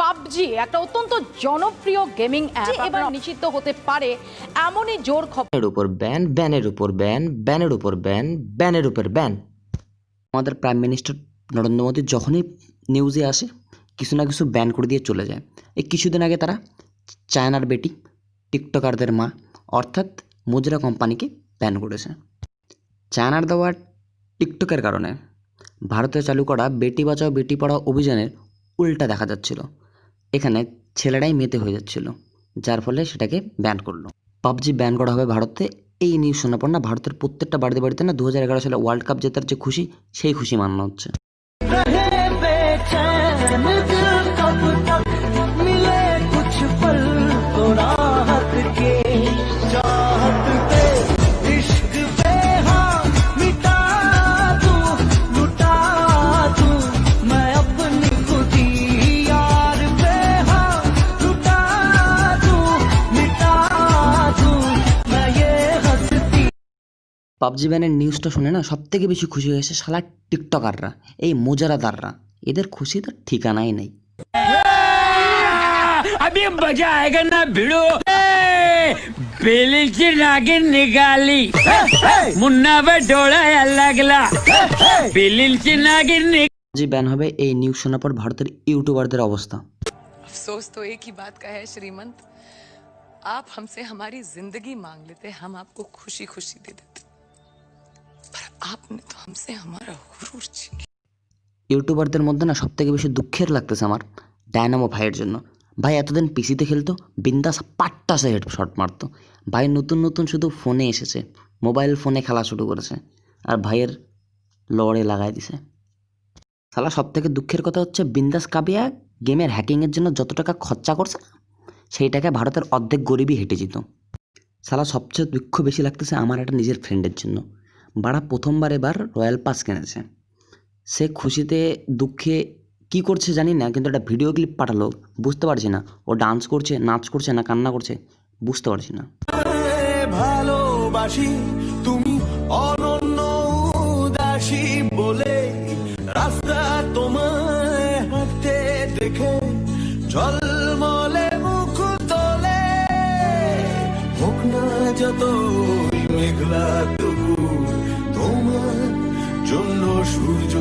PUBG একটা অত্যন্ত জনপ্রিয় গেমিং অ্যাপ এবার নিষিদ্ধ হতে পারে এমনই জোর খবর। উপর ব্যান, ব্যানের উপর ব্যান, ব্যানের উপর ব্যান, ব্যানের উপর ব্যান। আমাদের প্রাইম মিনিস্টার নরেন্দ্র মোদী যখনই নিউজে আসে কিছু না কিছু ব্যান করে দিয়ে চলে যায়। এই কিছুদিন আগে তারা চায়নার বেটি টিকটকারদের মা অর্থাৎ মুজরা কোম্পানিকে ব্যান করেছে। চায়নার দেওয়া টিকটকের কারণে ভারতে চালু করা বেটি বাঁচাও বেটি পড়াও অভিযানের উল্টা দেখা যাচ্ছিল। এখানে ছেলেরাই মেতে হয়ে যাচ্ছিল, যার ফলে সেটাকে ব্যান করলো। পাবজি ব্যান করা হবে ভারতে, এই নিউজ শোনার পর না ভারতের প্রত্যেকটা বাড়িতে বাড়িতে না 2011 সালে ওয়ার্ল্ড কাপ জেতার যে খুশি সেই খুশি মানানো হচ্ছে। পাবজি ব্যানের নিউজটা শুনে না সব থেকে বেশি খুশি হয়েছে শালা টিকটকাররা, এই মোজারাদাররা। এদের খুশি তো ঠিকানাই নেই। अभी मजा आएगा ना भिड़ो बेलीची नागिन निकाली मुन्ना पे डोला लगला बेलीची नागिन পাবজি ব্যান হবে এই নিউজ শোনার পর ভারতের ইউটিউবারদের অবস্থা। अफसोस तो एक ही बात का है श्रीमंत, आप हमसे हमारी जिंदगी मांग लेते, हम आपको खुशी खुशी दे देते, पर आपने तो हमसे हमारा गुरूर छीन लिया। ইউটিউবারদের মধ্যে না সব থেকে বেশি দুঃখের লাগতেছে আমার ডায়নামো ভাইয়ের জন্য। ভাই এতদিন পিসিতে খেলতো, বিন্দাস পাট্টাসে হেডশট মারতো। ভাই নতুন নতুন শুধু ফোনে এসেছে, মোবাইল ফোনে খেলা শুরু করেছে, আর ভাইয়ের লড়ে লাগাই দিছে। শালা সব থেকে দুঃখের কথা হচ্ছে বিন্দাস কাবিয়া গেমের হ্যাকিংয়ের জন্য যত টাকা খরচা করছে সেই টাকায় ভারতের অর্ধেক গরিবই হেঁটে যেত। শালা সবচেয়ে দুঃখ বেশি লাগতেছে আমার একটা নিজের ফ্রেন্ডের জন্য। বাড়া প্রথমবার এবার রয়্যাল পাস কিনেছে, সে খুশিতে দুঃখে কি করছে জানি না, কিন্তু একটা ভিডিও ক্লিপ পাঠালো, বুঝতে পারছি না ও ডান্স করছে, নাচ করছে না কান্না করছে, বুঝতে পারছি না। ভালোবাসি তুমি অনন্য উদাসী বলে রাস্তা তোমায় হাঁটতে দেখে ঝলমলে মুখ তোলে, হোক না যত মেঘলা তবু তোমার জন্য সূর্য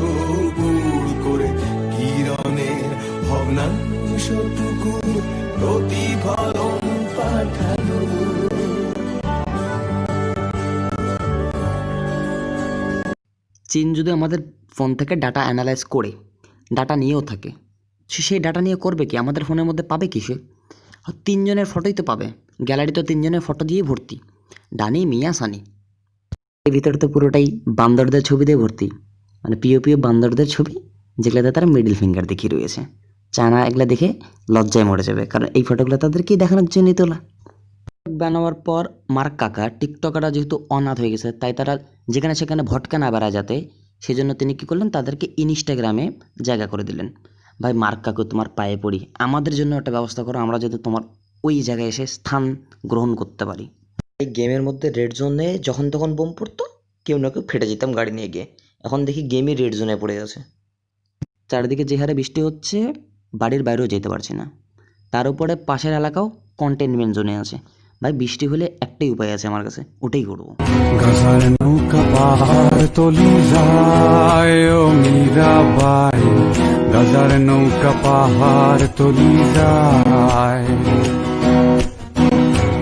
গুড় করে কিরণের ভগ্নাংশটুকু প্রতিফলন পাঠানো। চীন যদি আমাদের ফোন থেকে ডাটা অ্যানালাইজ করে ডাটা নিয়েও থাকে, সেই ডাটা নিয়ে করবে কি? আমাদের ফোনের মধ্যে পাবে কি? সে 3 জনের ফটোই তো পাবে, গ্যালারি তো 3 জনের ফটো দিয়ে ভর্তি, ডানি মিয়া সানি। এর ভিতরে তো পুরোটাই বান্দরদের ছবি দিয়ে ভর্তি, মানে পিও পিও বান্দরদের ছবি, যেগুলোতে তারা মিডল ফিঙ্গার দেখিয়ে রয়েছে। চায়না এগুলো দেখে লজ্জায় মরে যাবে, কারণ এই ফটোগুলো তাদেরকেই দেখানোর জন্যই তোলা। বানানোর পর মার্ক কাকা টিকটকাররা যেহেতু অনাথ হয়ে গেছে, তাই তারা যেখানে সেখানে ভটকা না বেড়া যাতে, সেই জন্য তিনি কী করলেন, তাদেরকে ইনস্টাগ্রামে জায়গা করে দিলেন। ভাই মার্ক কাকু তোমার পায়ে পড়ি, আমাদের জন্য একটা ব্যবস্থা করো, আমরা যাতে তোমার ওই জায়গায় এসে স্থান গ্রহণ করতে পারি। এই গেমের মধ্যে রেড জোনে যখন তখন বোম পড়তো, কেউ না কেউ ফেটে যেতাম গাড়ি নিয়ে গিয়ে। এখন দেখি গেমই রেড জোনে পড়ে আছে। চারিদিকে যে হারে বৃষ্টি হচ্ছে বাড়ির বাইরেও যেতে পারছি না, তার উপরে পাশের এলাকাও কন্টেনমেন্ট জোনে আছে। ভাই বৃষ্টি হলে একটাই উপায় আছে আমার কাছে, ওটাই করবো। গজার নৌকা পাহাড় তলি যায় ও মীরাবাই, গজার নৌকা পাহাড় তলি যায়,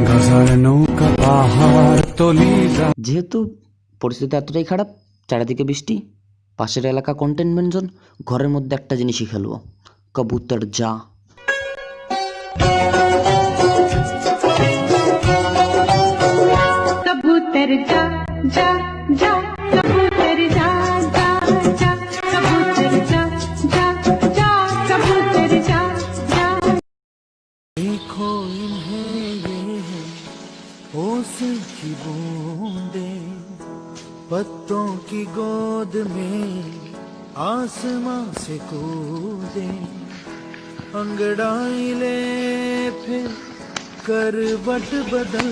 গজার নৌকা পাহাড় তলি যায়। যেহেতু পরিস্থিতি এতটাই খারাপ, চারিদিকে বৃষ্টি, পাশের এলাকা কন্টেনমেন্ট জোন, ঘরের মধ্যে একটা জিনিসই খেলবো, কবুতর যা। कबूतर जा जा जा, कबूतर जा जा जा, कबूतर जा जा जा, कबूतर जा जा। देखो इन्हें ये है ओस की बूंदे, पत्तों की गोद में आसमां से कूदे, अंगड़ाई ले फिर करवट बदल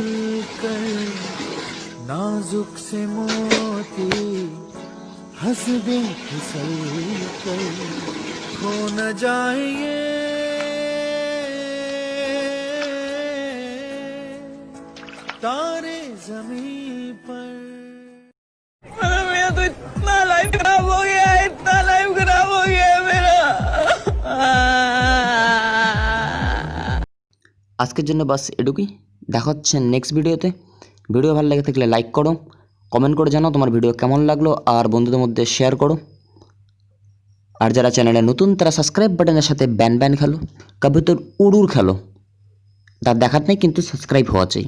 कर, नाजुक से मोती हंस दे फिसल कर, खो न जाए ये जमीन पर मेरा तो इतना लाइफ खराब हो गया है, इतना लाइफ खराब हो गया है मेरा। আজকের জন্য বাস এটুকুই। দেখা হচ্ছে নেক্সট ভিডিওতে। ভিডিও ভালো লেগে থাকলে লাইক করো, কমেন্ট করে জানাও তোমার ভিডিও কেমন লাগলো, আর বন্ধুদের মধ্যে শেয়ার করো। আর যারা চ্যানেলে নতুন তারা সাবস্ক্রাইব বাটনের সাথে ব্যান খেলো, কবুতর উড়ুর খেলো। তার দেখাত নেই কিন্তু সাবস্ক্রাইব হওয়া চাই।